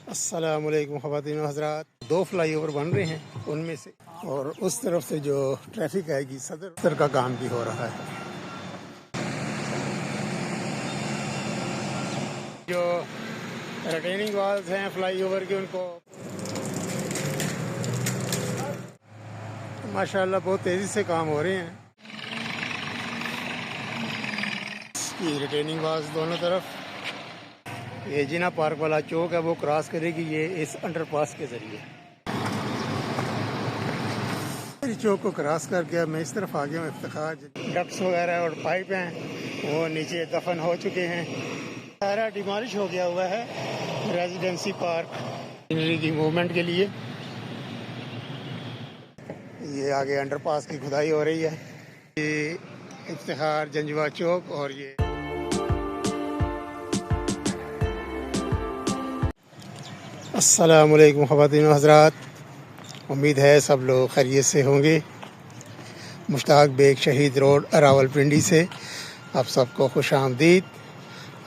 अस्सलामुअलैकुम ख़वातीन व हज़रात। दो फ्लाईओवर बन रहे हैं उनमें से, और उस तरफ से जो ट्रैफिक आएगी सदर का काम भी हो रहा है। जो रिटेनिंग वाल्स हैं फ्लाईओवर के, उनको माशाल्लाह बहुत तेज़ी से काम हो रहे हैं। इसकी रिटेनिंग वाल्स दोनों तरफ, ये जिना पार्क वाला चौक है वो क्रॉस करेगी ये इस अंडरपास के ज़रिए। चौक को क्रॉस करके मैं इस तरफ आ गया हूँ। इफ्तिखार डक्स वगैरह और पाइप हैं वो नीचे दफन हो चुके हैं। सारा डिमॉलिश हो गया हुआ है रेजिडेंसी पार्क की मूवमेंट के लिए। ये आगे अंडरपास की खुदाई हो रही है। ये इफ्तिखार जंजवा चौक और ये अस्सलामुअलैकुम ख़वातीन व हज़रात। उम्मीद है सब लोग खैरियत से होंगे। मुश्ताक बेग शहीद रोड रावलपिंडी से आप सबको खुश आमदीद।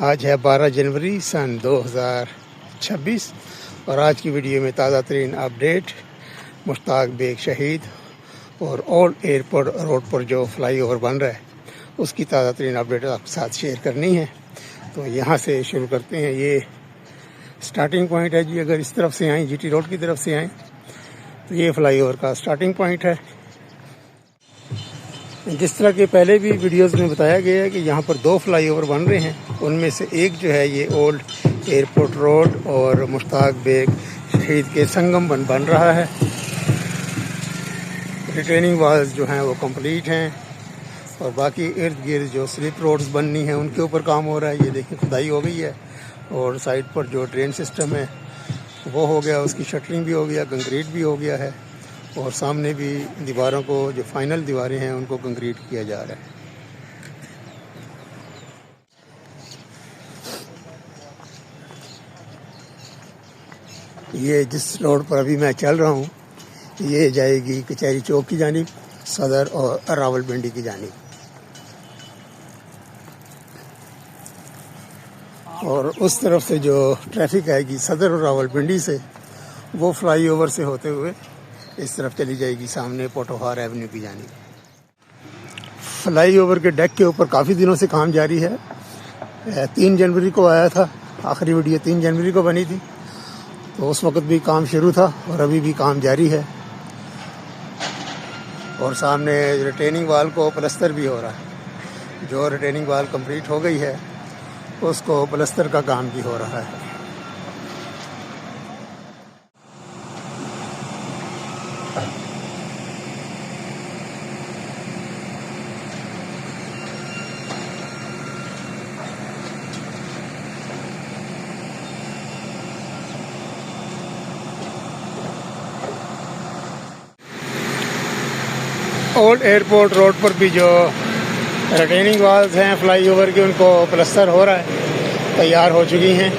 आज है 12 जनवरी सन 2026 और आज की वीडियो में ताज़ा तरीन अपडेट मुश्ताक बेग शहीद और ओल्ड एयरपोर्ट रोड पर जो फ्लाईओवर बन रहा है उसकी ताज़ा तरीन अपडेट आपके साथ शेयर करनी है। तो यहाँ से शुरू करते हैं। ये स्टार्टिंग पॉइंट है जी। अगर इस तरफ से आएँ, जीटी रोड की तरफ से आएँ तो ये फ्लाईओवर का स्टार्टिंग पॉइंट है। जिस तरह के पहले भी वीडियोस में बताया गया है कि यहाँ पर दो फ्लाईओवर बन रहे हैं, उनमें से एक जो है ये ओल्ड एयरपोर्ट रोड और मुश्ताक बेग शहीद के संगम बन रहा है। रिटेनिंग वाल्स जो हैं वो कंप्लीट हैं और बाकी इर्द गिर्द जो स्लिप रोड्स बननी है उनके ऊपर काम हो रहा है। ये देखिए खुदाई हो गई है और साइड पर जो ड्रेन सिस्टम है वो हो गया, उसकी शटरिंग भी हो गया, कंक्रीट भी हो गया है और सामने भी दीवारों को, जो फाइनल दीवारें हैं उनको कंक्रीट किया जा रहा है। ये जिस रोड पर अभी मैं चल रहा हूँ ये जाएगी कचहरी चौक की जानिब, सदर और रावलपिंडी की जानिब। और उस तरफ से जो ट्रैफिक आएगी सदर और रावलपिंडी से, वो फ्लाईओवर से होते हुए इस तरफ चली जाएगी सामने पोटोहार एवेन्यू की जानिब। फ्लाईओवर के डेक के ऊपर काफ़ी दिनों से काम जारी है। 3 जनवरी को आया था, आखिरी वीडियो 3 जनवरी को बनी थी, तो उस वक्त भी काम शुरू था और अभी भी काम जारी है। और सामने रिटेनिंग वाल को प्लस्तर भी हो रहा है। जो रिटेनिंग वाल कंप्लीट हो गई है उसको प्लस्तर का काम भी हो रहा है। ओल्ड एयरपोर्ट रोड पर भी जो रिटेनिंग वाल्स हैं फ्लाईओवर के उनको प्लस्तर हो रहा है, तैयार हो चुकी हैं।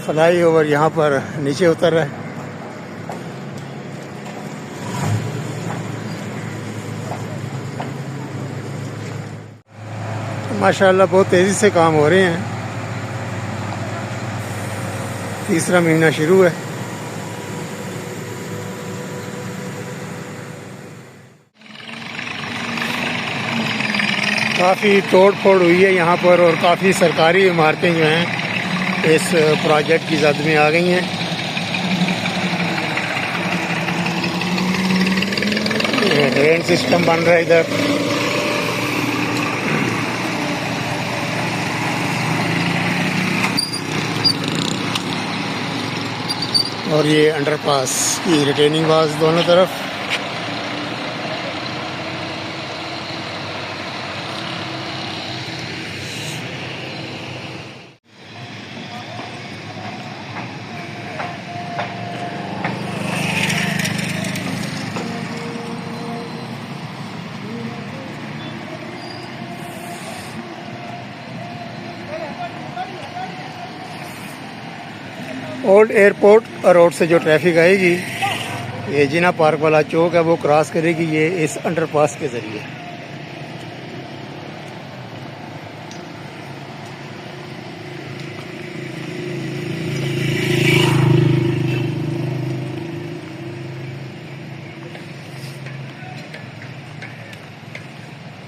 फ्लाईओवर यहाँ पर नीचे उतर रहा है। माशाल्लाह बहुत तेज़ी से काम हो रहे हैं। तीसरा महीना शुरू है। काफ़ी तोड़ फोड़ हुई है यहाँ पर और काफ़ी सरकारी इमारतें जो हैं इस प्रोजेक्ट की जद में आ गई हैं। ड्रेन सिस्टम बन रहा है इधर। और ये अंडरपास की रिटेनिंग वाल्स दोनों तरफ। ओल्ड एयरपोर्ट रोड से जो ट्रैफिक आएगी, ये जिना पार्क वाला चौक है वो क्रॉस करेगी ये इस अंडरपास के ज़रिए।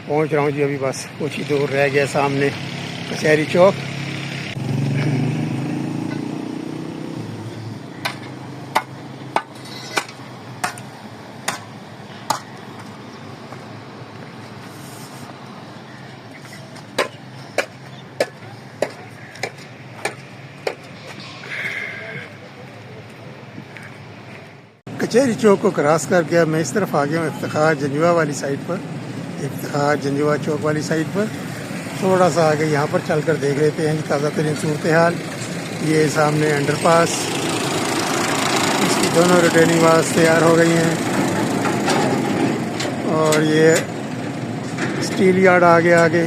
पहुंच रहा हूँ जी, अभी बस कुछ ही दूर रह गया, सामने कचहरी चौक। कचहरी चौक को क्रॉस कर गया, मैं इस तरफ आ गया हूँ इफ्तिखार जंजुआ वाली साइड पर, इफ्तिखार जंजुआ चौक वाली साइड पर। थोड़ा सा आगे यहाँ पर चल कर देख लेते हैं कि ताज़ा तरीन सूरत हाल। ये सामने अंडरपास, इसकी दोनों रिटर्निंग वास तैयार हो गई हैं और ये स्टील यार्ड आगे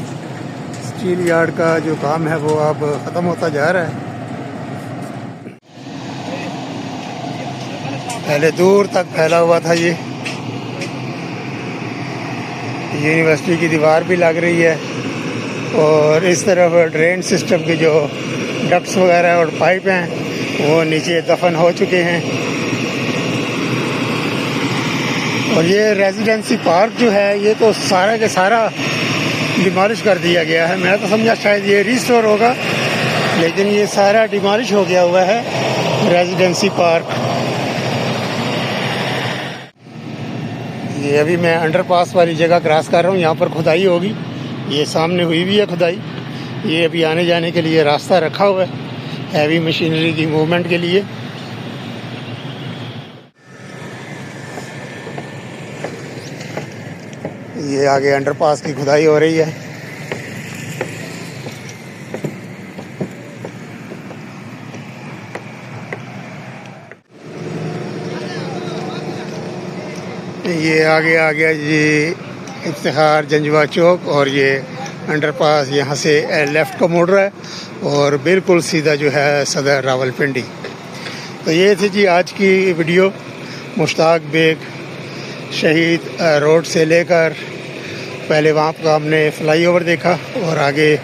स्टील यार्ड का जो काम है वो अब ख़त्म होता जा रहा है। पहले दूर तक फैला हुआ था ये, यूनिवर्सिटी की दीवार भी लग रही है और इस तरफ ड्रेन सिस्टम के जो डक्ट्स वगैरह और पाइप हैं वो नीचे दफन हो चुके हैं। और ये रेजिडेंसी पार्क जो है ये तो सारा के सारा डिमॉलिश कर दिया गया है। मैं तो समझा शायद ये रिस्टोर होगा, लेकिन ये सारा डिमॉलिश हो गया हुआ है रेजिडेंसी पार्क। ये अभी मैं अंडरपास वाली जगह क्रॉस कर रहा हूँ, यहाँ पर खुदाई होगी, ये सामने हुई भी है खुदाई। ये अभी आने जाने के लिए रास्ता रखा हुआ है हैवी मशीनरी की मूवमेंट के लिए। ये आगे अंडरपास की खुदाई हो रही है। ये आगे आ गया जी इफ्तिखार जंजुआ चौक और ये अंडरपास यहाँ से लेफ़्ट को मुड़ रहा है और बिल्कुल सीधा जो है सदर रावलपिंडी। तो ये थी जी आज की वीडियो, मुश्ताक बेग शहीद रोड से लेकर पहले वहाँ पर हमने फ्लाईओवर देखा और आगे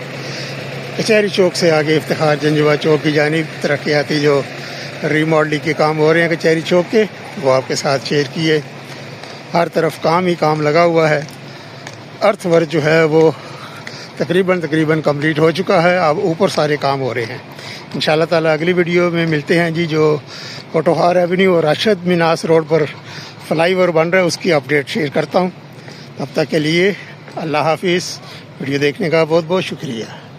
कचहरी चौक से आगे इफ्तिखार जंजुआ चौक की जानिब तरक्याती जो रीमॉडलिंग के काम हो रहे हैं कचहरी चौक के, वो आपके साथ शेयर किए। हर तरफ काम ही काम लगा हुआ है। अर्थ वर्क जो है वो तकरीबन कंप्लीट हो चुका है, अब ऊपर सारे काम हो रहे हैं। इंशाल्लाह ताला अगली वीडियो में मिलते हैं जी, जो कोटोहार एवेन्यू और अरशद मिनास रोड पर फ्लाईओवर बन रहा है उसकी अपडेट शेयर करता हूँ। तब तक के लिए अल्लाह हाफिज़। वीडियो देखने का बहुत बहुत शुक्रिया।